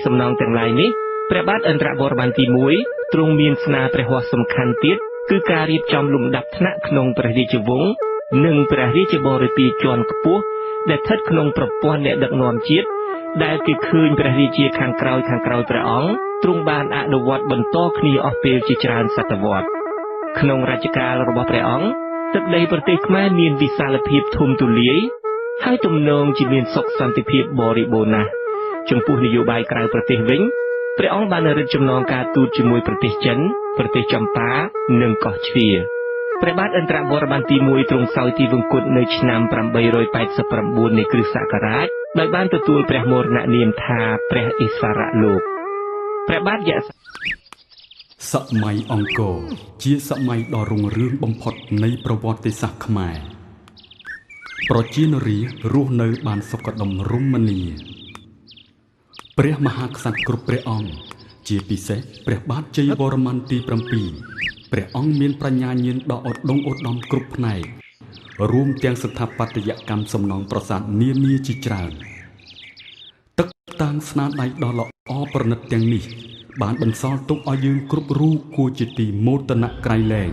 សំណងទាំងឡាយនេះព្រះបាទឥន្ទ្រវរ្ម័នទី1ទ្រង់មានស្នាព្រះហស្ថសំខាន់ទៀតគឺការរៀបចំលំដាប់ថ្នាក់ក្នុងព្រះរាជវង្សនិងព្រះរាជបរិពារជាន់ខ្ពស់ដែលស្ថិតក្នុងប្រព័ន្ធអ្នកដឹកនាំជាតិដែលគេឃើញព្រះរាជាខាងក្រោយព្រះអង្គទ្រង់បានអនុវត្តបន្តគ្នាអស់ពេលជាច្រើនសតវត្សរ៍ក្នុងរជ្ជកាលរបស់ព្រះអង្គទឹកដីប្រទេសខ្មែរមានវិសាលភាពធំទូលាយហើយទំនងជាមានសុខសន្តិភាពបរិបូរណ៍ណាស់ចំពោះនយោបាយក្រៅប្រទេសវិញព្រះអង្គបានរឹតចំណងការទូតជាមួយប្រទេសចិនប្រទេសចម្ប៉ានិងកោះជ្វាព្រះបាទឥន្ទ្រវរ្ម័នទី1ទ្រង់សោយទីវង្គតនៅឆ្នាំ889នៃគ្រិស្តសករាជដោយបានទទួលព្រះមរណនាមថាព្រះឥសរៈលោកព្រះបាទយក្សសម័យអង្គរជាសម័យដ៏រុងរឿងបំផុតនៃប្រវត្តិសាស្ត្រខ្មែរប្រជានារីរស់នៅបានសុខដុមរមនាព្រះមហាក្សត្រគ្រប់ព្រះអង្គជាពិសេសព្រះបាទជ័យវរ្ម័នទី7ព្រះអង្គមានប្រាជ្ញាញាណដ៏ឧត្តមឧត្តមគ្រប់ផ្នែករួមទាំងស្ថាបត្យកម្មសំណង់ប្រាសាទនានាជាច្រើនទឹកតាំងស្នាដៃដ៏ល្អប្រណិតទាំងនេះបានបន្សល់ទុកឲ្យយើងគ្រប់រូបគួរជាទីមោទនៈក្រៃលែង